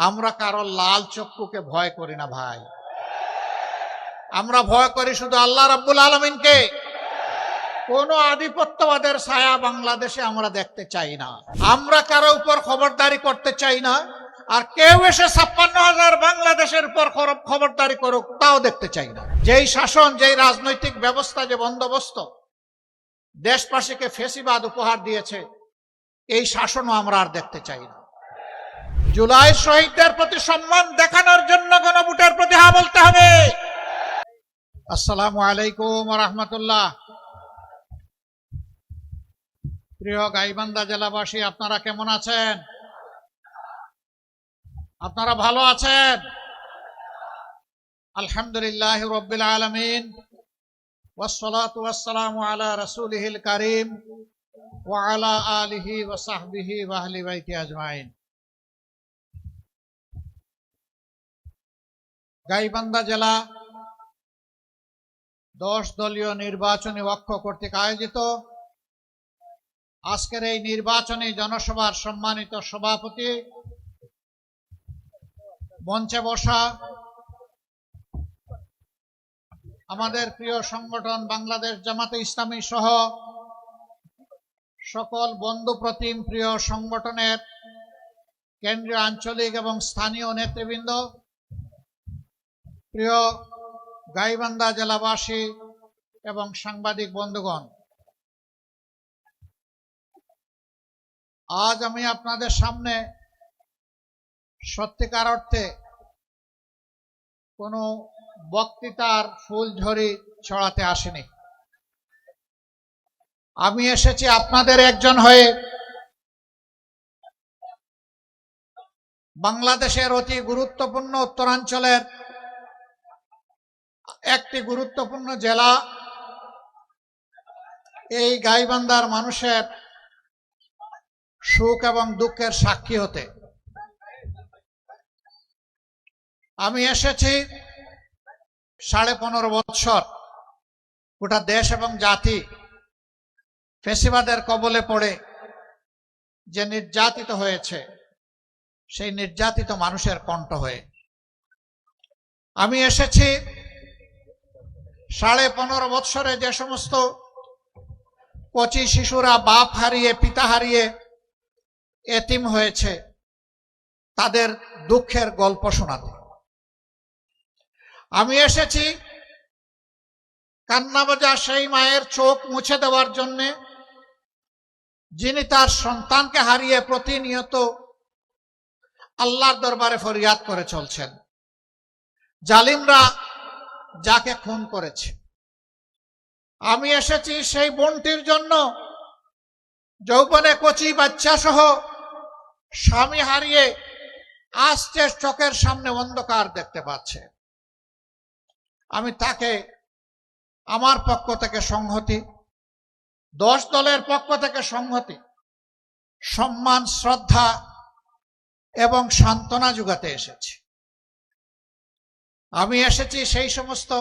আমরা কারো লাল চক্ষুকে ভয় করি না ভাই, আমরা ভয় করি শুধু আল্লাহ রাব্বুল আলামিনকে। কোন আধিপত্যবাদের ছায়া বাংলাদেশে আমরা দেখতে চাই না। আমরা কারো উপর খবরদারি করতে চাই না, আর কেউ এসে ৫৬,০০০ বাংলাদেশের উপর খবরদারি করুক তাও দেখতে চাই না। যেই শাসন, যেই রাজনৈতিক ব্যবস্থা, যে বন্দোবস্ত দেশবাসীকে ফেসিবাদ উপহার দিয়েছে, এই শাসনও আমরা আর দেখতে চাই না। জুলাই শহীদদের প্রতি সম্মান দেখানোর জন্য গণভোটের প্রতি হ্যাঁ বলতে হবে। আসসালামু আলাইকুম ওয়া রাহমাতুল্লাহ। প্রিয় গাইবান্ধা জেলাবাসী, আপনারা কেমন আছেন? আপনারা ভালো আছেন? আলহামদুলিল্লাহ রাব্বিল আলামিন, ওয়াসসালাতু ওয়াসসালামু আলা রাসূলিহিল কারীম ওয়া আলা আলিহি ওয়া সাহবিহি ওয়া আহলি বাইতি আজমাইন। গাইবান্ধা জেলা 10 দলীয় নির্বাচনী অক্ষ কর্তৃক আয়োজিত আজকের এই নির্বাচনী জনসভার সম্মানিত সভাপতি, মঞ্চে বসা আমাদের প্রিয় সংগঠন বাংলাদেশ জামাতে ইসলামী সহ সকল বন্ধু প্রতিম প্রিয় সংগঠনের কেন্দ্রীয়, আঞ্চলিক এবং স্থানীয় নেতৃবৃন্দ, প্রিয় গাইবান্ধা জেলাবাসী এবং সাংবাদিক বন্ধুগণ, আজ আমি আপনাদের সামনে সত্যিকার অর্থে কোনো বক্তৃতার ফুলঝড়ি ছড়াতে আসেনি। আমি এসেছি আপনাদের একজন হয়ে বাংলাদেশের অতি গুরুত্বপূর্ণ উত্তরাঞ্চলের একটি গুরুত্বপূর্ণ জেলা এই গাইবান্ধার মানুষের সুখ এবং দুঃখের সাক্ষী হতে। আমি এসেছি 15.5 বছর গোটা দেশ এবং জাতি ফ্যাসিবাদের কবলে পড়ে যে নির্যাতিত হয়েছে, সেই নির্যাতিত মানুষের কণ্ঠ হয়ে। আমি এসেছি 15.5 বছরে যে সমস্ত কচি শিশুরা বাপ হারিয়ে, পিতা হারিয়ে এতিম হয়েছে, তাদের দুঃখের গল্প শোনাতে। আমি এসেছি কান্নাবাজা সেই মায়ের চোখ মুছে দেওয়ার জন্যে, যিনি তার সন্তানকে হারিয়ে প্রতিনিয়ত আল্লাহর দরবারে ফরিয়াদ করে চলছেন। জালিমরা যাকে খুন করেছে। আমি এসেছি সেই বোনটির জন্য, যৌবনে কচি বাচ্চা সহ স্বামী হারিয়ে আস্তে চোখের সামনে অন্ধকার দেখতে পাচ্ছে। আমি তাকে আমার পক্ষ থেকে সংহতি, 10 দলের পক্ষ থেকে সংহতি, সম্মান, শ্রদ্ধা এবং সান্ত্বনা যোগাতে এসেছি। আমি এসেছি সেই সমস্ত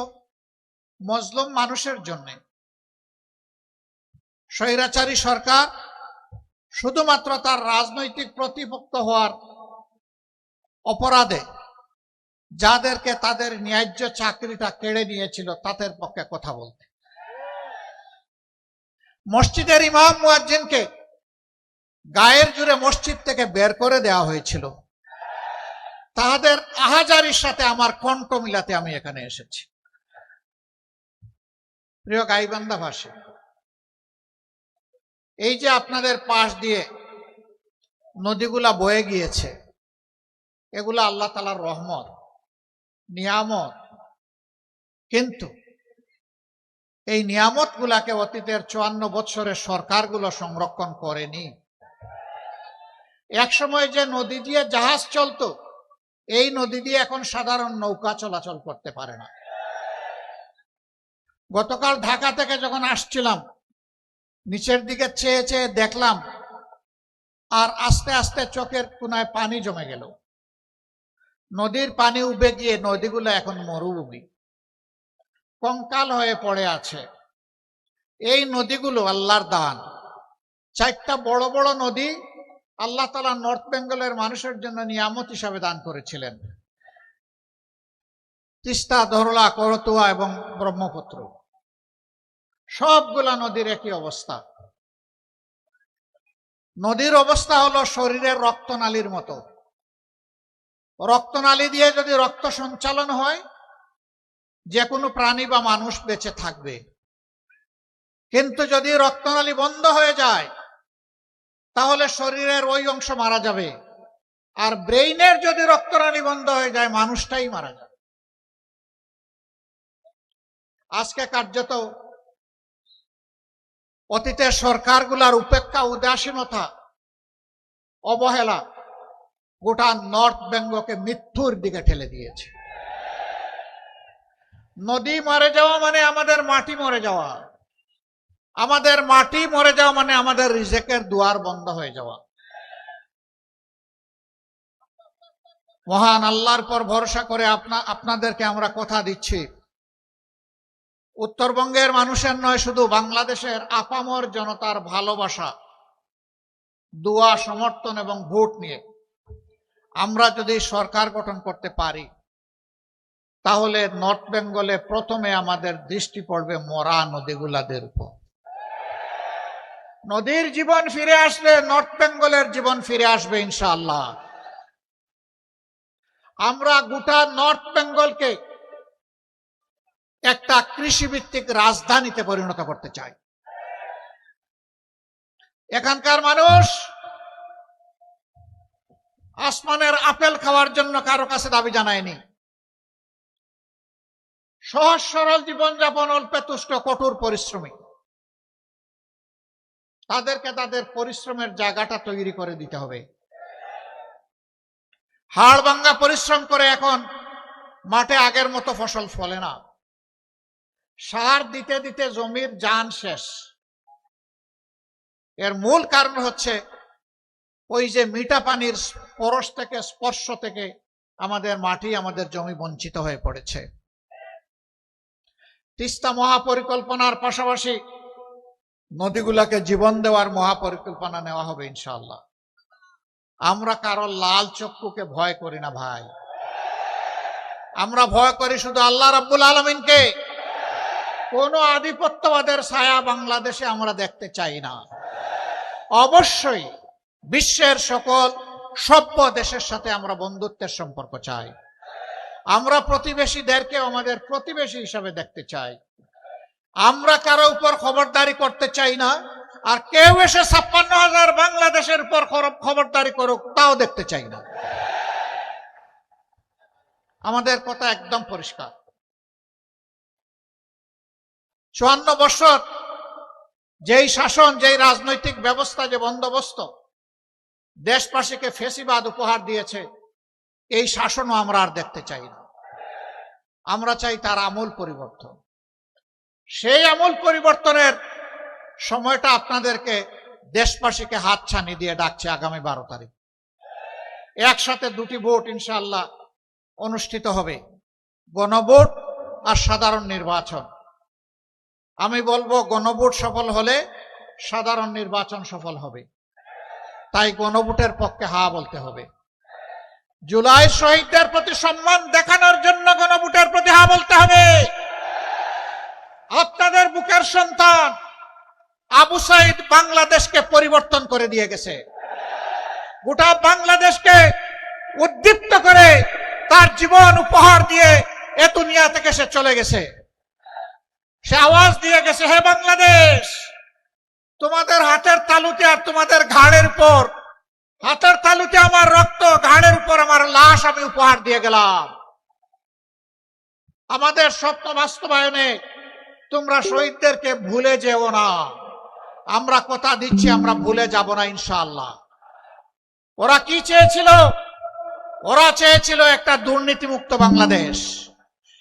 মজলুম মানুষের জন্য। স্বৈরাচারী সরকার শুধুমাত্র তার রাজনৈতিক প্রতিপক্ষ হওয়ার অপরাধে যাদেরকে তাদের ন্যায্য চাকরিটা কেড়ে নিয়েছিল, তাদের পক্ষে কথা বলতে। মসজিদের ইমাম মুয়াজ্জিনকে গায়ের জোরে মসজিদ থেকে বের করে দেওয়া হয়েছিল, তাদের আহাজারির সাথে আমার কণ্ঠ মিলাতে আমি এখানে এসেছি। প্রিয় গাইবান্ধাবাসী, এই যে আপনাদের পাশ দিয়ে নদীগুলা বয়ে গিয়েছে, এগুলা আল্লাহ তাআলার রহমত, নিয়ামত। কিন্তু এই নিয়ামত গুলাকে অতীতের 54 বছরের সরকারগুলো সংরক্ষণ করেনি। এক সময় যে নদী দিয়ে জাহাজ চলতো, এই নদী দিয়ে এখন সাধারণ নৌকা চলাচল করতে পারে না। গতকাল ঢাকা থেকে যখন আসছিলাম, নিচের দিকে চেয়ে চেয়ে দেখলাম, আর আস্তে আস্তে চোখের কোনায় পানি জমে গেল। নদীর পানি উবে গিয়ে নদীগুলো এখন মরুভূমি, কঙ্কাল হয়ে পড়ে আছে। এই নদীগুলো আল্লাহর দান। 4টা বড় বড় নদী আল্লাহ তাআলা নর্থ বেঙ্গলের মানুষের জন্য নিয়ামত হিসাবে দান করেছিলেন। তিস্তা, ধরলা, করতোয়া এবং ব্রহ্মপুত্র সবগুলা নদীর একই অবস্থা। নদীর অবস্থা হলো শরীরের রক্তনালীর মতো। রক্তনালী দিয়ে যদি রক্ত সঞ্চালন হয়, যে কোনো প্রাণী বা মানুষ বেঁচে থাকবে। কিন্তু যদি রক্তনালী বন্ধ হয়ে যায়, তাহলে শরীরের ওই অংশ মারা যাবে। আর ব্রেইনের যদি রক্তনালী বন্ধ হয়ে যায়, মানুষটাই মারা যাবে। আজকে কার্যত অতীতের সরকারগুলার উপেক্ষা, উদাসীনতা, অবহেলা গোটা নর্থ বেঙ্গলকে মৃত্যুর দিকে ঠেলে দিয়েছে। নদী মরে যাওয়া মানে আমাদের মাটি মরে যাওয়া। আমাদের মাটি মরে যাওয়া মানে আমাদের রিজেকের দুয়ার বন্ধ হয়ে যাওয়া। মহান আল্লাহর পর ভরসা করে আপনাদেরকে আমরা কথা দিচ্ছি, উত্তরবঙ্গের মানুষের নয়, শুধু বাংলাদেশের আপামর জনতার ভালোবাসা, দোয়া, সমর্থন এবং ভোট নিয়ে আমরা যদি সরকার গঠন করতে পারি, তাহলে নর্থ বেঙ্গলে প্রথমে আমাদের দৃষ্টি পড়বে মরা নদীগুলাদের উপর। নদীর জীবন ফিরে আসলে নর্থ বেঙ্গলের জীবন ফিরে আসবে ইনশাআল্লাহ। আমরা গোটা নর্থ বেঙ্গলকে একটা কৃষিভিত্তিক রাজধানীতে পরিণত করতে চাই। এখানকার মানুষ আসমানের আপেল খাওয়ার জন্য কারো কাছে দাবি জানায়নি। সহজ সরল জীবনযাপন, অল্পে তুষ্ট, কঠোর পরিশ্রমী। তাদেরকে তাদের পরিশ্রমের জায়গাটা তৈরি করে দিতে হবে। হাড় ভাঙ্গা পরিশ্রম করে এখন মাঠে আগের মতো ফসল ফলে না। সার দিতে দিতে জমির জান শেষ। এর মূল কারণ হচ্ছে ওই যে মিঠা পানির পরশ থেকে, স্পর্শ থেকে আমাদের মাটি, আমাদের জমি বঞ্চিত হয়ে পড়েছে। তিস্তা মহাপরিকল্পনার পাশাপাশি নদীগুলাকে জীবন দেওয়ার মহাপরিকল্পনা নেওয়া হবে ইনশাআল্লাহ। আমরা কারো লাল চক্ষুকে ভয় করি না ভাই। আমরা ভয় করি শুধু আল্লাহ রাব্বুল আলামিনকে। কোন আধিপত্যবাদের ছায়া বাংলাদেশে আমরা দেখতে চাই না। অবশ্যই বিশ্বের সকল সভ্য দেশের সাথে আমরা বন্ধুত্বের সম্পর্ক চাই। আমরা প্রতিবেশীদেরকে আমাদের প্রতিবেশী হিসাবে দেখতে চাই। আমরা কারো উপর খবরদারি করতে চাই না। আর কেউ এসে 56,000 বাংলাদেশের উপর খবরদারি করুক, তাও দেখতে চাই না। আমাদের কথা একদম পরিষ্কার। 54 বছর যেই শাসন, যেই রাজনৈতিক ব্যবস্থা, যে বন্দোবস্ত দেশবাসীকে ফেসিবাদ উপহার দিয়েছে, এই শাসনও আমরা আর দেখতে চাই না। আমরা চাই তার আমূল পরিবর্তন। সেই আমূল পরিবর্তনের সময়টা আপনাদেরকে, দেশবাসীকে হাতছানি দিয়ে ডাকছে আগামী 12 তারিখ। একসাথে দুটি ভোট ইনশাআল্লাহ অনুষ্ঠিত হবে, গণভোট আর সাধারণ নির্বাচন। আমি বলবো গণভোট সফল হলে সাধারণ নির্বাচন সফল হবে। তাই গণভোটের পক্ষে হা বলতে হবে। জুলাই শহীদদের প্রতি সম্মান দেখানোর জন্য গণভোটের প্রতি হা বলতে হবে। আপনাদের বুকের সন্তান আবু সাইদ বাংলাদেশকে পরিবর্তন করে দিয়ে গেছে। গোটা বাংলাদেশকে উদ্দীপ্ত করে তার জীবন উপহার দিয়ে এ দুনিয়া থেকে সে চলে গেছে। সে আওয়াজ দিয়ে গেছে, হে বাংলাদেশ, তোমাদের হাতের তালুতে আর তোমাদের ঘাড়ের উপর, হাতের তালুতে আমার রক্ত, ঘাড়ের উপর আমার লাশ আমি উপহার দিয়ে গেলাম। আমাদের স্বপ্ন বাস্তবায়নে তোমরা শহীদদেরকে ভুলে যেও না। আমরা কথা দিচ্ছি, আমরা ভুলে যাব না ইনশাআল্লাহ। ওরা কি চেয়েছিল? ওরা চেয়েছিল একটা দুর্নীতিমুক্ত বাংলাদেশ,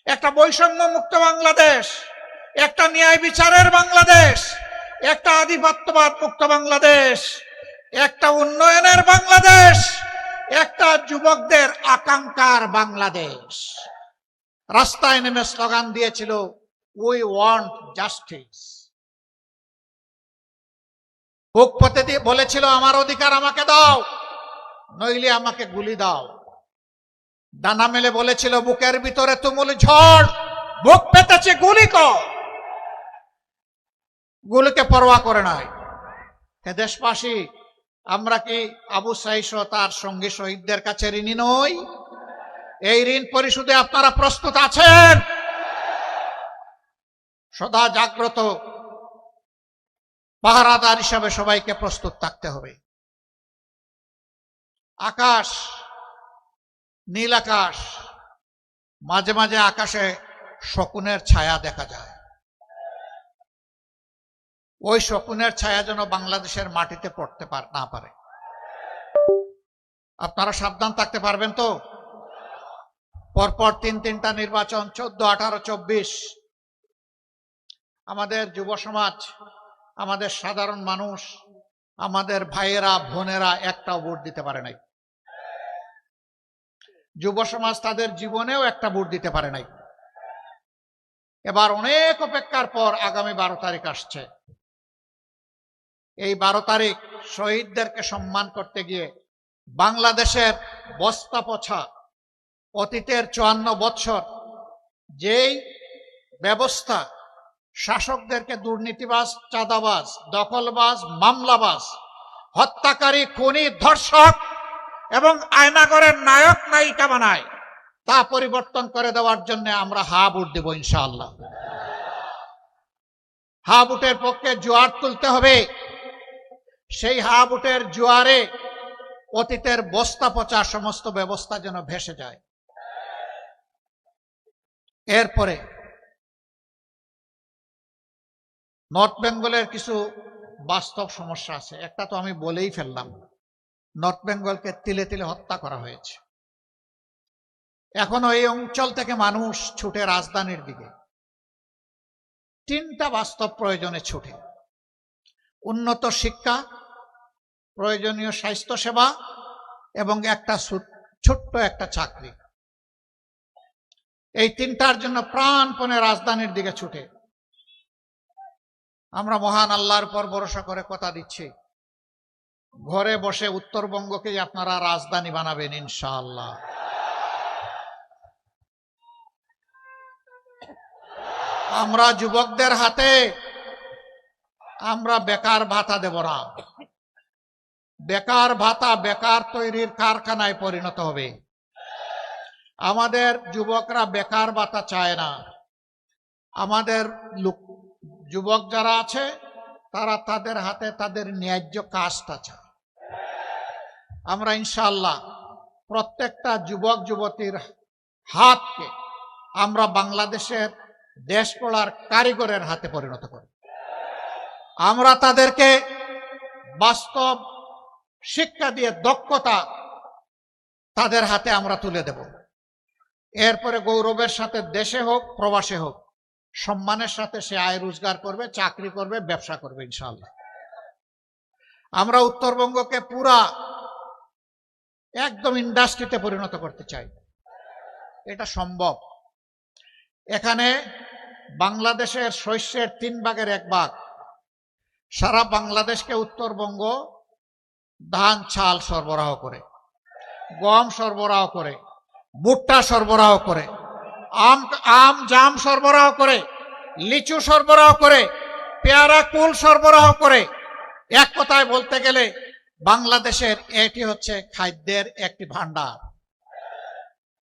একটা বৈষম্য মুক্ত বাংলাদেশ, একটা ন্যায় বিচারের বাংলাদেশ, একটা আধিপত্যবাদ মুক্ত বাংলাদেশ, একটা উন্নয়নের বাংলাদেশ, একটা যুবকদের আকাঙ্ক্ষার বাংলাদেশ। রাস্তায় নেমে স্লোগান দিয়েছিল, উই ওয়ান্ট জাস্টিস। বুক পেতে দিয়ে বলেছিল আমার অধিকার আমাকে দাও, নইলে আমাকে গুলি দাও। ডানা মেলে বলেছিল বুকের ভিতরে তুমুল ঝড়, বুক পেতেছে গুলি কর, গুলিকে পরোয়া করে নাই। হে দেশবাসী, আমরা কি আবু সাঈদ সহ তার সঙ্গী শহীদদের কাছে ঋণী নই? এই ঋণ পরিশোধে আপনারা প্রস্তুত আছেন? সদা জাগ্রত পাহারাদার হিসাবে সবাইকে প্রস্তুত থাকতে হবে। আকাশ, নীল আকাশ, মাঝে মাঝে আকাশে শকুনের ছায়া দেখা যায়। ওই শকুনের ছায়া যেন বাংলাদেশের মাটিতে পড়তে না পারে। আপনারা সাবধান থাকতে পারবেন তো? পরপর তিনটা নির্বাচন, 14, 18, 24। আমাদের যুব সমাজ, আমাদের সাধারণ মানুষ, আমাদের ভাইয়েরা বোনেরা একটাও ভোট দিতে পারে নাই। যুব সমাজ তাদের জীবনেও একটা ভোট দিতে পারে নাই। এবার অনেক অপেক্ষার পর আগামী 12 তারিখ আসছে। এই 12 তারিখ শহীদদেরকে সম্মান করতে গিয়ে বাংলাদেশের বস্তা পছা অতীতের 54 বৎসর যেই ব্যবস্থা শাসকদেরকে দুর্নীতিবাজ, চাঁদাবাজ, দখলবাজ, মামলাবাজ, হত্যাকারী, খুনি, ধর্ষক এবং আয়নাগরের নায়ক নায়িকা বানায়, তা পরিবর্তন করে দেওয়ার জন্য আমরা হা ভোট দেব ইনশাআল্লাহ। হা ভোটের পক্ষে জোয়ার তুলতে হবে। সেই হা ভোটের জোয়ারে অতীতের বস্তা পচা সমস্ত ব্যবস্থা যেন ভেসে যায়। এরপরে নর্থ বেঙ্গলের কিছু বাস্তব সমস্যা আছে। একটা তো আমি বলেই ফেললাম, নর্থ বেঙ্গলকে তিলে তিলে হত্যা করা হয়েছে। এখনো এই অঞ্চল থেকে মানুষ ছুটে রাজধানীর দিকে। 3টা বাস্তব প্রয়োজনে ছুটে: উন্নত শিক্ষা, প্রয়োজনীয় স্বাস্থ্য সেবা এবং একটা ছোট্ট একটা চাকরি। এই 3টার জন্য প্রাণপণে রাজধানীর দিকে ছুটে। আমরা মহান আল্লাহর উপর ভরসা করে কথা দিচ্ছি, ঘরে বসে উত্তরবঙ্গকে আপনারা রাজধানী বানাবেন ইনশাআল্লাহ। আমরা যুবকদের হাতে আমরা বেকার ভাতা দেব না। বেকার ভাতা বেকার তৈরির কারখানায় পরিণত হবে। আমাদের যুবকরা বেকার ভাতা চায় না। আমাদের যুবক যারা আছে তারা তাদের হাতে তাদের ন্যায্য কাজটা চায়। আমরা ইনশাআল্লাহ প্রত্যেকটা যুবক যুবতীর হাতকে আমরা বাংলাদেশের দেশ গড়ার কারিগরের হাতে পরিণত করি। আমরা তাদেরকে বাস্তব শিক্ষা দিয়ে দক্ষতা তাদের হাতে আমরা তুলে দেব। এরপরে গৌরবের সাথে দেশে হোক প্রবাসে হোক সম্মানের সাথে সে আয় রোজগার করবে, চাকরি করবে, ব্যবসা করবে ইনশাআল্লাহ। আমরা উত্তরবঙ্গকে পুরা একদম ইন্ডাস্ট্রিতে পরিণত করতে চাই। এটা সম্ভব। এখানে বাংলাদেশের শস্যের 3 ভাগের 1 ভাগ সারা বাংলাদেশকে উত্তরবঙ্গ ধান চাল সরবরাহ করে, গম সরবরাহ করে, ভুট্টা সরবরাহ করে, আম জাম সরবরাহ করে, লিচু সরবরাহ করে, পেয়ারা কুল সরবরাহ করে। এক কথায় বলতে গেলে বাংলাদেশের এটি হচ্ছে খাদ্যের একটি ভান্ডার।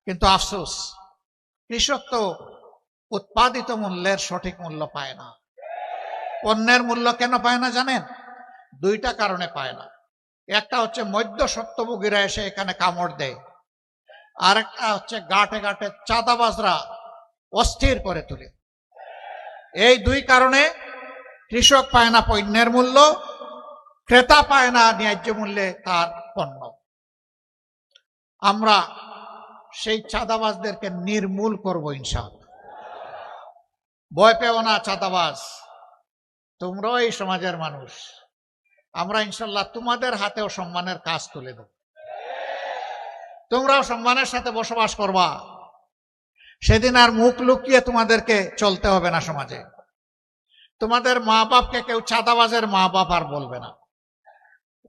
কিন্তু আফসোস, কৃষক তো উৎপাদিত মূল্যের সঠিক মূল্য পায় না। পণ্যের মূল্য কেন পায় না জানেন? 2টা কারণে পায় না। একটা হচ্ছে মধ্যস্বত্বভোগীরা এসে এখানে কামড় দেয়, আরেকটা হচ্ছে ঘাটে ঘাটে চাঁদাবাজরা অস্থির করে তোলে। এই 2 কারণে কৃষক পায় না পণ্যের মূল্য, ক্রেতা পায় না ন্যায্য মূল্যে তার পণ্য। আমরা সেই চাঁদাবাজদেরকে নির্মূল করব ইনশাআল্লাহ। ভয় পেও না চাঁদাবাজ, তোমরাও এই সমাজের মানুষ। আমরা ইনশাআল্লাহ তোমাদের হাতেও সম্মানের কাজ তুলে দেব। তোমরাও সম্মানের সাথে বসবাস করবা। সেদিন আর মুখ লুকিয়ে তোমাদেরকে চলতে হবে না সমাজে। তোমাদের মা বাপকে কেউ চাঁদাবাজের মা বাপ আর বলবে না।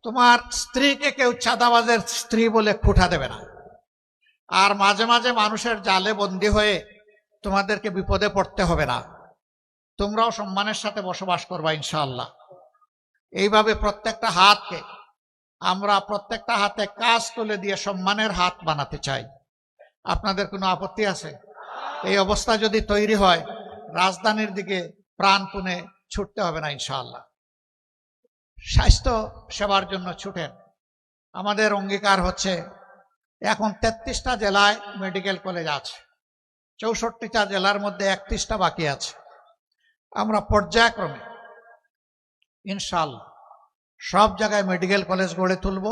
তোমার স্ত্রীকে কেউ চাঁদাবাজের স্ত্রী বলে খুঁটা দেবে না। আর মাঝে মাঝে মানুষের জালে বন্দী হয়ে তোমাদেরকে বিপদে পড়তে হবে না। তোমরাও সম্মানের সাথে বসবাস করবা ইনশাআল্লাহ। এইভাবে প্রত্যেকটা হাতকে আমরা প্রত্যেকটা হাতে কাজ তুলে দিয়ে সম্মানের হাত বানাতে চাই। আপনাদের কোনো আপত্তি আছে? এই অবস্থা যদি তৈরি হয়, রাজধানীর দিকে প্রাণপণে ছুটতে হবে না ইনশাআল্লাহ। স্বাস্থ্য সেবার জন্য ছুটেন। আমাদের অঙ্গীকার হচ্ছে, এখন 33টা জেলায় মেডিকেল কলেজ আছে, 64টা জেলার মধ্যে 31টা বাকি আছে। আমরা পর্যায়ক্রমে ইনশাআল্লাহ সব জায়গায় মেডিকেল কলেজ গড়ে তুলব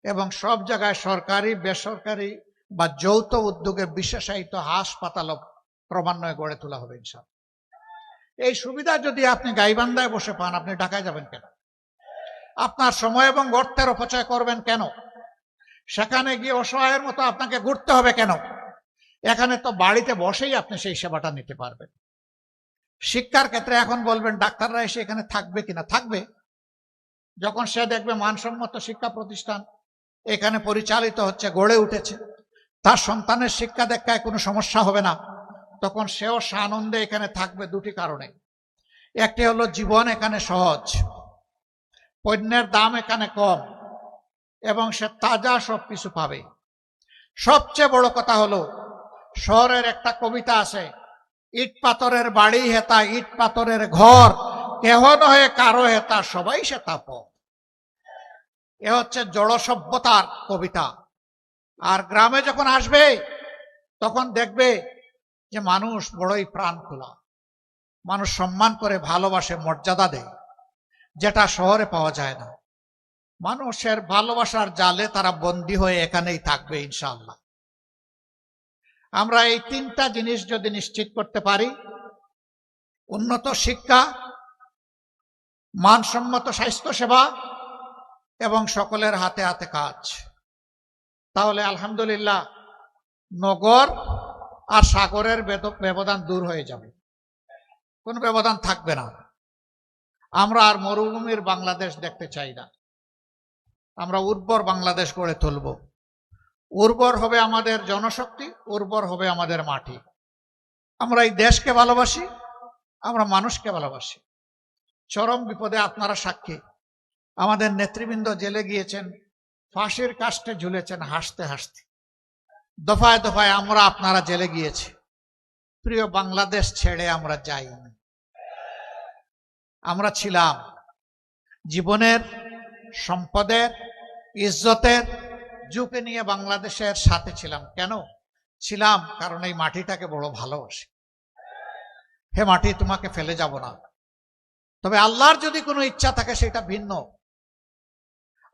এবং সব জায়গায় সরকারি, বেসরকারি বা যৌথ উদ্যোগে বিশেষায়িত হাসপাতাল ক্রমান্বয়ে গড়ে তোলা হবে ইনশাআল্লাহ। এই সুবিধা যদি আপনি গাইবান্ধায় বসে পান, আপনি ঢাকায় যাবেন কেন? আপনার সময় এবং অর্থের অপচয় করবেন কেন? সেখানে গিয়ে অসহায়ের মতো আপনাকে ঘুরতে হবে কেন? এখানে তো বাড়িতে বসেই আপনি সেই সেবাটা নিতে পারবেন। শিক্ষার ক্ষেত্রে এখন বলবেন ডাক্তাররা এসে এখানে থাকবে কিনা? থাকবে। যখন সে দেখবে মানসম্মত শিক্ষা প্রতিষ্ঠান এখানে পরিচালিত হচ্ছে, গড়ে উঠেছে, তার সন্তানের শিক্ষা দীক্ষায় কোনো সমস্যা হবে না, তখন সেও সানন্দে এখানে থাকবে। দুটি কারণে। একটি হলো জীবন এখানে সহজ, পণ্যের দাম এখানে কম এবং সে তাজা সবকিছু পাবে। সবচেয়ে বড় কথা হলো, শহরের একটা কবিতা আছে, ইট পাথরের বাড়ি হেতা ইট পাথরের ঘর, কেহ নহে কারো হেতা সবাই সে তাপ। এ হচ্ছে জড় সভ্যতার কবিতা। আর গ্রামে যখন আসবে তখন দেখবে যে মানুষ বড়ই প্রাণ খোলা, মানুষ সম্মান করে, ভালোবাসে, মর্যাদা দেয়, যেটা শহরে পাওয়া যায় না। মানুষের ভালোবাসার জালে তারা বন্দী হয়ে এখানেই থাকবে ইনশাআল্লাহ। আমরা এই 3টা জিনিস যদি নিশ্চিত করতে পারি, উন্নত শিক্ষা, মানসম্মত স্বাস্থ্য সেবা এবং সকলের হাতে হাতে কাজ, তাহলে আলহামদুলিল্লাহ নগর আর সাগরের ব্যবধান দূর হয়ে যাবে, কোনো ব্যবধান থাকবে না। আমরা আর মরুভূমির বাংলাদেশ দেখতে চাই না। আমরা উর্বর বাংলাদেশ গড়ে তুলব। উর্বর হবে আমাদের জনশক্তি, উর্বর হবে আমাদের মাটি। আমরা এই দেশকে ভালোবাসি, আমরা মানুষকে ভালোবাসি। চরম বিপদে আপনারা সাক্ষী, আমাদের নেতৃবৃন্দ জেলে গিয়েছেন, ফাঁসির কাস্টে ঝুলেছেন হাসতে হাসতে। দফায় দফায় আমরা আপনারা জেলে গিয়েছি। প্রিয় বাংলাদেশ ছেড়ে আমরা যাইনি। আমরা ছিলাম জীবনের, সম্পদের, ইজ্জতের ঝুঁকি নিয়ে বাংলাদেশের সাথে ছিলাম। কেন ছিলাম? কারণ এই মাটিটাকে বড় ভালোবাসি। হে মাটি, তোমাকে ফেলে যাব না। তবে আল্লাহর যদি কোনো ইচ্ছা থাকে সেটা ভিন্ন।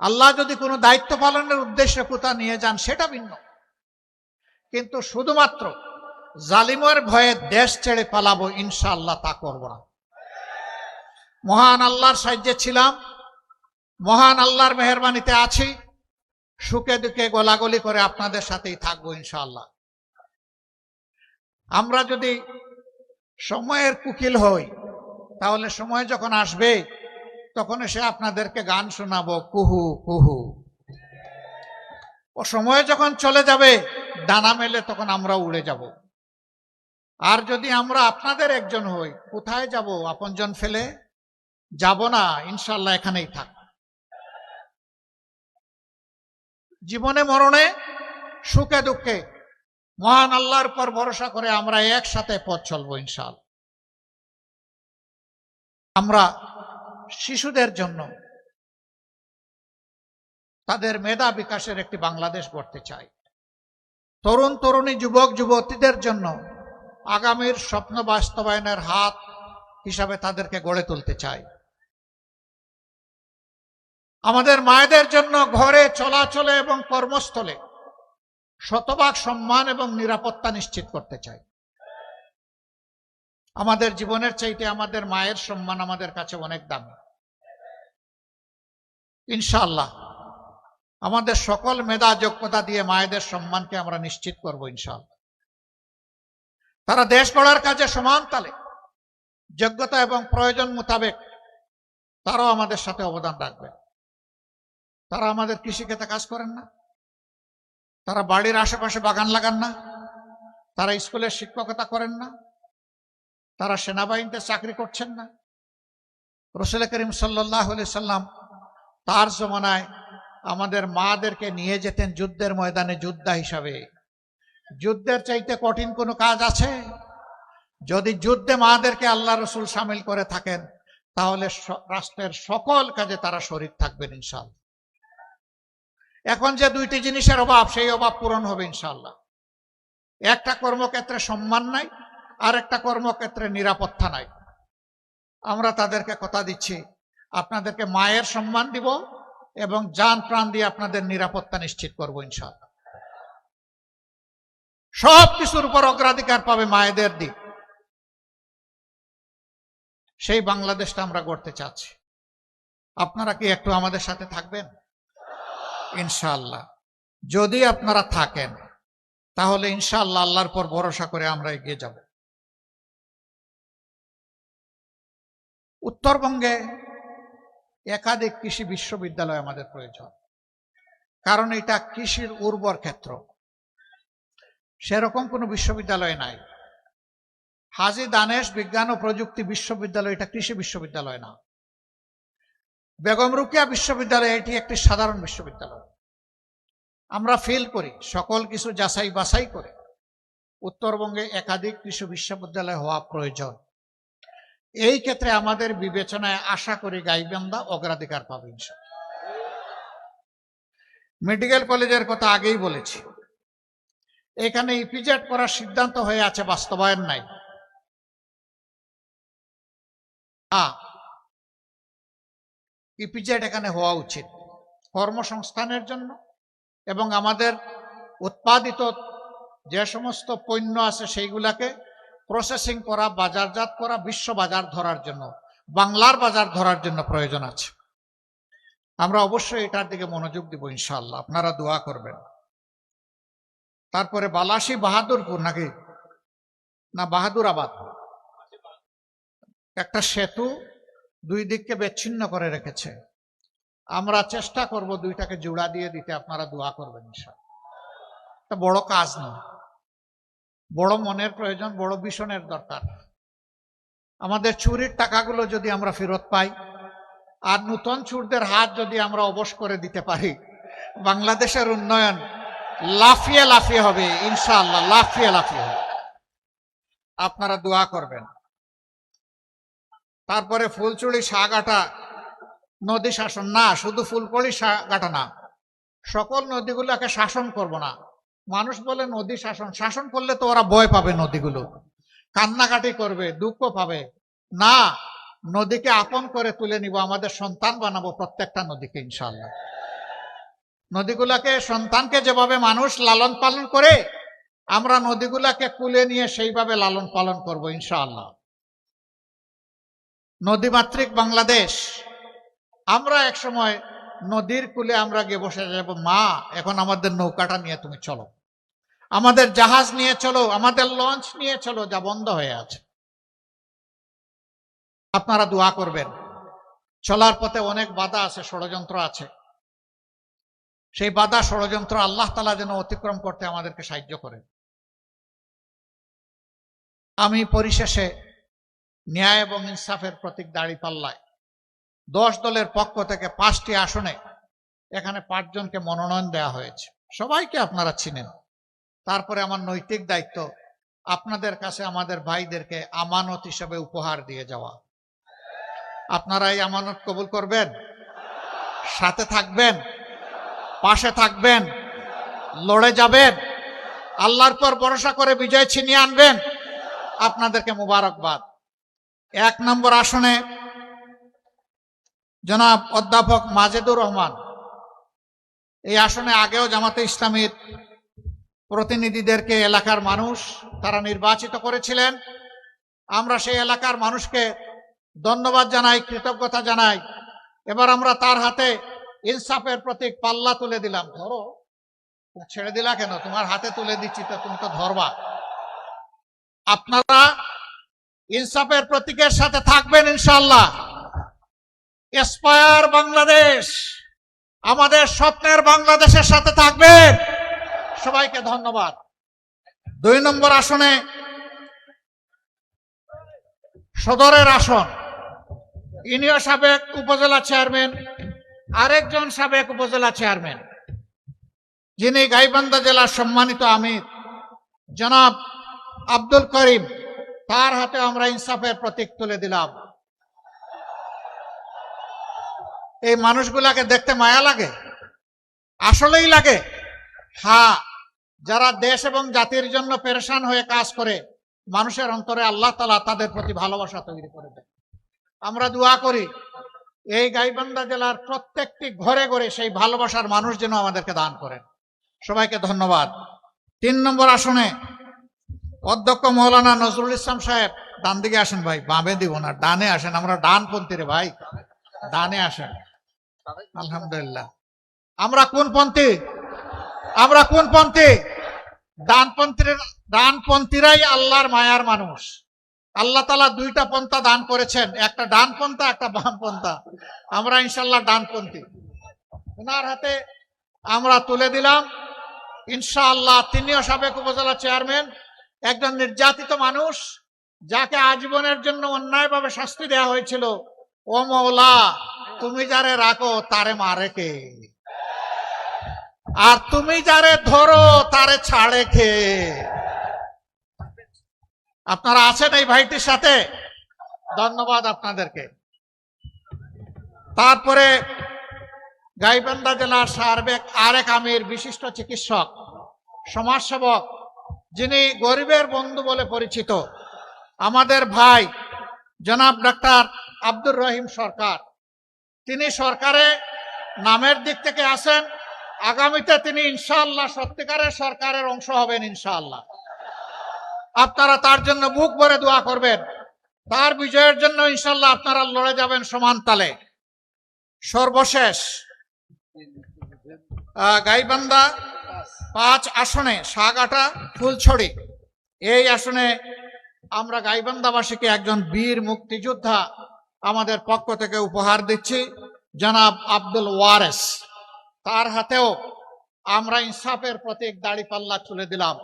আল্লাহ যদি কোনো দায়িত্ব পালনের উদ্দেশ্যে কোথা নিয়ে যান সেটা ভিন্ন। কিন্তু শুধুমাত্র জালিমের ভয়ে দেশ ছেড়ে পালাবো ইনশাআল্লাহ তা করব না। মহান আল্লাহর সাহায্যে ছিলাম, মহান আল্লাহর মেহেরবানিতে আছি, সুখে দুঃখে গোলাগুলি করে আপনাদের সাথেই থাকবো ইনশাআল্লাহ। আমরা যদি সময়ের কুকিল হই, তাহলে সময় যখন আসবে তখন এসে আপনাদেরকে গান শোনাবো কুহু কুহু। ও সময় যখন চলে যাবে, ডানা মেলে, তখন আমরা উড়ে যাব। আর যদি আমরা আপনাদের একজন হই, কোথায় যাব? আপনজন ফেলে যাব না, ইনশাআল্লাহ এখানেই থাক। জীবনে মরণে, সুখে দুঃখে মহান আল্লাহর উপর ভরসা করে আমরা একসাথে পথ চলবো ইনশাআল্লাহ। আমরা শিশুদের জন্য তাদের মেধা বিকাশের একটি বাংলাদেশ গড়তে চাই। তরুণ তরুণী, যুবক যুবতীদের জন্য আগামীর স্বপ্ন বাস্তবায়নের হাত হিসাবে তাদেরকে গড়ে তুলতে চাই। আমাদের মায়েদের জন্য ঘরে, চলাচলে এবং কর্মস্থলে শতভাগ সম্মান এবং নিরাপত্তা নিশ্চিত করতে চাই। আমাদের জীবনের চাইতে আমাদের মায়ের সম্মান আমাদের কাছে অনেক দামি। ইনশাআল্লাহ আমাদের সকল মেধা যোগ্যতা দিয়ে মায়েদের সম্মানকে আমরা নিশ্চিত করব ইনশাআল্লাহ। তারা দেশ গড়ার কাজে সমান তালে, যোগ্যতা এবং প্রয়োজন মোতাবেক তারাও আমাদের সাথে অবদান রাখবে। তারা আমাদের কৃষিক্ষেত্রে কাজ করেন না, তারা বাড়ির আশেপাশে বাগান লাগান না, তারা স্কুলের শিক্ষকতা করেন না, তারা সেনাবাহিনীতে চাকরি করছেন না। রাসূল করিম সাল্লাল্লাহু আলাইহি সাল্লাম তার জমানায় আমাদের মাদেরকে নিয়ে যেতেন যুদ্ধের ময়দানে যোদ্ধা হিসাবে। যুদ্ধের চাইতে কঠিন কোনো কাজ আছে? যদি যুদ্ধে মাদেরকে আল্লাহ রসুল সামিল করে থাকেন তাহলে রাষ্ট্রের সকল কাজে তারা শরীক থাকবেন ইনশাআল্লাহ। এখন যে দুইটি জিনিসের অভাব, সেই অভাব পূরণ হবে ইনশাআল্লাহ। একটা কর্মক্ষেত্রে সম্মান নাই, আর একটা কর্মক্ষেত্রে নিরাপত্তা নাই। আমরা তাদেরকে কথা দিচ্ছি, আপনাদেরকে মায়ের সম্মান দিব এবং জান প্রাণ দিয়ে আপনাদের নিরাপত্তা নিশ্চিত করব ইনশাআল্লাহ। সব কিছুর উপর অগ্রাধিকার পাবে মায়েদের দিক। সেই বাংলাদেশটা আমরা গড়তে চাচ্ছি। আপনারা কি একটু আমাদের সাথে থাকবেন? ইনশাআল্লাহ। যদি আপনারা থাকেন তাহলে ইনশাআল্লাহ আল্লাহর পর ভরসা করে আমরা এগিয়ে যাব। উত্তরবঙ্গে একাধিক কৃষি বিশ্ববিদ্যালয় আমাদের প্রয়োজন, কারণ এটা কৃষির উর্বর ক্ষেত্র। সেরকম কোনো বিশ্ববিদ্যালয় নাই। হাজী দানেশ বিজ্ঞান ও প্রযুক্তি বিশ্ববিদ্যালয় এটা কৃষি বিশ্ববিদ্যালয় না। বেগম রোকেয়া বিশ্ববিদ্যালয় এটি একটি সাধারণ বিশ্ববিদ্যালয়। আমরা ফিল করি, সকল কিছু যাচাই বাছাই করে উত্তরবঙ্গে একাধিক কৃষি বিশ্ববিদ্যালয় হওয়া প্রয়োজন। এই ক্ষেত্রে আমাদের বিবেচনায় আশা করি গাইবান্ধা অগ্রাধিকার পাবে ইনশাআল্লাহ। মেডিকেল কলেজের কথা আগেই বলেছি, এখানে ইপিজেড করার সিদ্ধান্ত হয়ে আছে, বাস্তবায়ন নাই। ইপিজেড এখানে হওয়া উচিত কর্মসংস্থানের জন্য এবং আমাদের উৎপাদিত যে সমস্ত পণ্য আছে সেইগুলাকে প্রসেসিং করা, বাজারজাত করা, বিশ্ব বাজার ধরার জন্য, বাংলার বাজার ধরার জন্য প্রয়োজন আছে। আমরা অবশ্যই এটার দিকে মনোযোগ দিব ইনশাআল্লাহ। আপনারা দোয়া করবেন। তারপরে বালাসী বাহাদুরপুর নাকি না বাহাদুরাবাদ, একটা সেতু দুই দিককে বিচ্ছিন্ন করে রেখেছে। আমরা চেষ্টা করব দুইটাকে জোড়া দিয়ে দিতে, আপনারা দোয়া করবেন ইনশাআল্লাহ। এটা বড় কাজ না, বড় মনের প্রয়োজন, বড় ভীষণের দরকার। আমাদের চুরির টাকাগুলো যদি আমরা ফেরত পাই আর নূতন চোরদের হাত যদি আমরা অবশ করে দিতে পারি, বাংলাদেশের উন্নয়ন লাফিয়ে লাফিয়ে হবে ইনশাআল্লাহ, লাফিয়ে লাফিয়ে হবে। আপনারা দোয়া করবেন। তারপরে ফুলচুড়ি সাগাটা নদী শাসন না, শুধু ফুলকড়ি সাগাটা না, সকল নদীগুলোকে শাসন করব না। মানুষ বলে নদী শাসন, শাসন করলে তো ওরা ভয় পাবে, নদীগুলো কান্নাকাটি করবে, দুঃখ পাবে না। নদীকে আপন করে তুলে নিব, আমাদের সন্তান বানাবো প্রত্যেকটা নদীকে ইনশাআল্লাহ। নদীগুলাকে, সন্তানকে যেভাবে মানুষ লালন পালন করে, আমরা নদীগুলাকে কুলে নিয়ে সেইভাবে লালন পালন করব ইনশাআল্লাহ। নদীমাতৃক বাংলাদেশ। আমরা এক সময় নদীর কূলে আমরা গিয়ে বসে যাব, মা এখন আমাদের নৌকাটা নিয়ে তুমি চলো, আমাদের জাহাজ নিয়ে চলো, আমাদের লঞ্চ নিয়ে চলো, যা বন্ধ হয়ে আছে। আপনারা দোয়া করবেন। চলার পথে অনেক বাধা আছে, ষড়যন্ত্র আছে। সেই বাধা ষড়যন্ত্র আল্লাহ তাআলা যেন অতিক্রম করতে আমাদেরকে সাহায্য করেন। আমি পরিশেষে ন্যায় এবং ইনসাফের প্রতীক দাঁড়িপাল্লায় 10 দলের পক্ষ থেকে 5টি আসনে এখানে 5 জনকে মনোনয়ন দেওয়া হয়েছে। সবাইকে আপনারা চিনেন। তারপরে আমার নৈতিক দায়িত্ব আপনাদের কাছে আমাদের ভাইদেরকে আমানত হিসেবে উপহার দিয়ে যাওয়া। আপনারা এই আমানত কবুল করবেন, সাথে থাকবেন, পাশে থাকবেন, লড়ে যাবেন, আল্লাহর পর ভরসা করে বিজয় ছিনিয়ে আনবেন। আপনাদেরকে মুবারকবাদ। 1 নম্বর আসনে জনাব অধ্যাপক মাজেদুর রহমান। এই আসনে আগেও জামাতে ইসলামীর প্রতিনিধিদেরকে এলাকার মানুষ তারা নির্বাচিত করেছিলেন। আমরা সেই এলাকার মানুষকে ধন্যবাদ জানাই, কৃতজ্ঞতা জানাই। এবার আমরা তার হাতে ইনসাফের প্রতীক পাল্লা তুলে দিলাম। ধরো, ছেড়ে দিলা কেন? তোমার হাতে তুলে দিচ্ছি তো, তুমি তো ধরবা। আপনারা ইনসাফের প্রতীকের সাথে থাকবেন ইনশাআল্লাহ। এসপায়ার বাংলাদেশ। আমাদের স্বপ্নের বাংলাদেশের সাথে থাকবেন। সবাইকে ধন্যবাদ। 2 নম্বর আসনে সদরের আসন, ইনিও সাবেক উপজেলা চেয়ারম্যান, আরেকজন সাবেক উপজেলা চেয়ারম্যান, যিনি গাইবান্ধা জেলার সম্মানিত আমির জনাব আব্দুল করিম, তার হাতে আমরা ইনসাফের প্রতীক তুলে দিলাম। এই মানুষগুলাকে দেখতে মায়া লাগে, আসলেই লাগে। হ্যাঁ, যারা দেশ এবং জাতির জন্য পেরেশান হয়ে কাজ করে, মানুষের অন্তরে আল্লাহ তাআলা তাদের প্রতি ভালোবাসা তৈরি করে দেয়। আমরা দোয়া করি এই গাইবান্ধা জেলার প্রত্যেকটি ঘরে ঘরে সেই ভালোবাসার মানুষ যেন আমাদেরকে দান করেন। সবাইকে ধন্যবাদ। 3 নম্বর আসনে অধ্যক্ষ মৌলানা নজরুল ইসলাম সাহেব, ডান দিকে আসেন ভাই, বামে দিব না, ডানে আসেন। আমরা ডানপন্থী রে ভাই, ডানে আসেন। আলহামদুলিল্লাহ। আমরা কোন পন্থী? আমরা কোন পন্থী? ডানপন্থীরাই আল্লাহর মায়ার মানুষ। আল্লাহ তাআলা 2টা পন্থা দান করেছেন, একটা ডান পন্থা, একটা বাম পন্থা। আমরা ইনশাআল্লাহ ডানপন্থী। ওনার হাতে আমরা তুলে দিলাম ইনশাআল্লাহ। তিনিও সাবেক উপজেলা চেয়ারম্যান, একজন নির্যাতিত মানুষ, যাকে আজীবনের জন্য অন্যায়ভাবে শাস্তি দেওয়া হয়েছিল। ও মওলা, তুমি যারে রাখো তারে মারে কে, আর তুমি যারে ধরো তারে ছাড়ে কে? আপনারা আছেন এই ভাইটির সাথে, ধন্যবাদ আপনাদেরকে। তারপরে গাইবান্ধা জেলার সাবেক আরেক আমির, বিশিষ্ট চিকিৎসক, সমাজসেবক, যিনি গরিবের বন্ধু বলে পরিচিত, আমাদের ভাই জনাব ডাক্তার আব্দুর রহিম সরকার। তিনি সরকারে নামের দিক থেকে আছেন, আগামীতে তিনি ইনশাআল্লাহ সত্যিকারের সরকারের অংশ হবেন ইনশাআল্লাহ। আপনারা তার জন্য বুক ভরে দোয়া করবেন, তার বিজয়ের জন্য ইনশাআল্লাহ আপনারা লড়ে যাবেন সমান তালে। সর্বশেষ গাইবান্ধা 5 আসনে সাগাটা ফুলছড়ি, এই আসনে আমরা গাইবান্ধাবাসীকে একজন বীর মুক্তিযোদ্ধা আমাদের পক্ষ থেকে উপহার দিচ্ছি, জনাব আব্দুল ওয়ারেস। তার হাতেও আমরা ইনসাফের প্রতীক দাড়িপাল্লা তুলে দিলাম।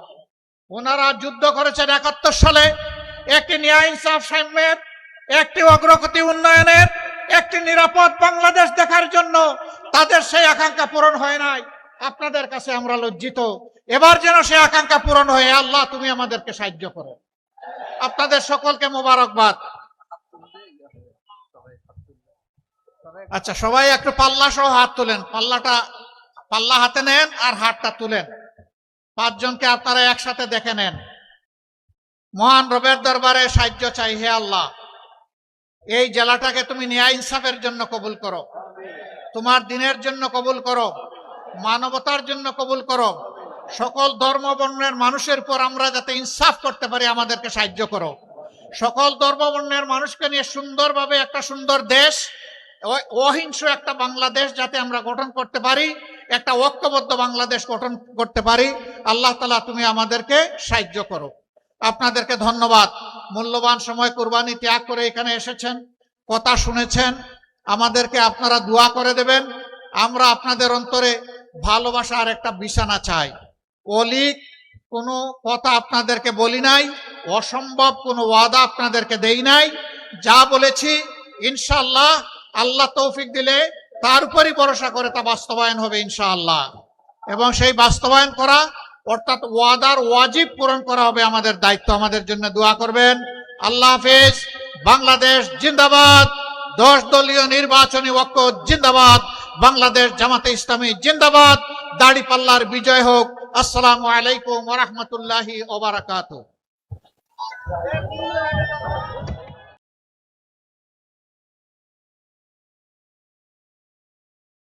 ওনারা যুদ্ধ করেছেন 71 সালে, একটি ন্যায় ইনসাফ সাম্যের, একটি অগ্রগতি উন্নয়নের, একটি নিরাপদ বাংলাদেশ দেখার জন্য। তাদের সেই আকাঙ্ক্ষা পূরণ হয় নাই। আপনাদের কাছে আমরা লজ্জিত। এবার যেন সেই আকাঙ্ক্ষা পূরণ হয়ে আল্লাহ তুমি আমাদেরকে সাহায্য করো। আপনাদের সকলকে মোবারকবাদ। আচ্ছা, সবাই একটু পাল্লা সহ হাত তুলেন, পাল্লা হাতে নেন আর হাতটা তুলেন। 5 জনকে আপনারা একসাথে দেখে নেন। মহান রবের দরবারে সাহায্য চাই। হে আল্লাহ, এই জেলাটাকে তুমি ন্যায় ইনসাফের জন্য কবুল করো, তোমার দিনের জন্য কবুল করো, মানবতার জন্য কবুল করো। সকল ধর্ম বর্ণের মানুষের উপর আমরা যাতে ইনসাফ করতে পারি আমাদেরকে সাহায্য করো। সকল ধর্ম বর্ণের মানুষকে নিয়ে সুন্দরভাবে একটা সুন্দর দেশ, অহিংস একটা বাংলাদেশ যাতে আমরা গঠন করতে পারি, একটা ঐক্যবদ্ধ বাংলাদেশ গঠন করতে পারি। আল্লাহ তাআলা তুমি আমাদেরকে সাহায্য করো। আপনাদেরকে ধন্যবাদ। মূল্যবান সময় কুরবানি ত্যাগ করে এখানে এসেছেন, কথা শুনেছেন, আমাদেরকে আপনারা দোয়া করে দেবেন। আমরা আপনাদের অন্তরে ভালোবাসার একটা বিছানা চাই। অলিক কোনো কথা আপনাদেরকে বলি নাই, অসম্ভব কোনো ওয়াদা আপনাদেরকে দেই নাই। যা বলেছি ইনশাআল্লাহ আল্লাহ তৌফিক দিলে তার উপরই ভরসা করে তা বাস্তবায়ন হবে ইনশাআল্লাহ। এবং সেই বাস্তবায়ন করা অর্থাৎ ওয়াদার ওয়াজিব পূরণ করা হবে আমাদের দায়িত্ব। আমাদের জন্য দোয়া করবেন। আল্লাহ হাফেজ। বাংলাদেশ জিন্দাবাদ। 10 দলীয় নির্বাচনী ঐক্য জিন্দাবাদ। বাংলাদেশ জামাতে ইসলামী জিন্দাবাদ। দাড়িপাল্লার বিজয় হোক। আসসালামু আলাইকুম ওয়া রাহমাতুল্লাহি ওয়া বারাকাতুহু।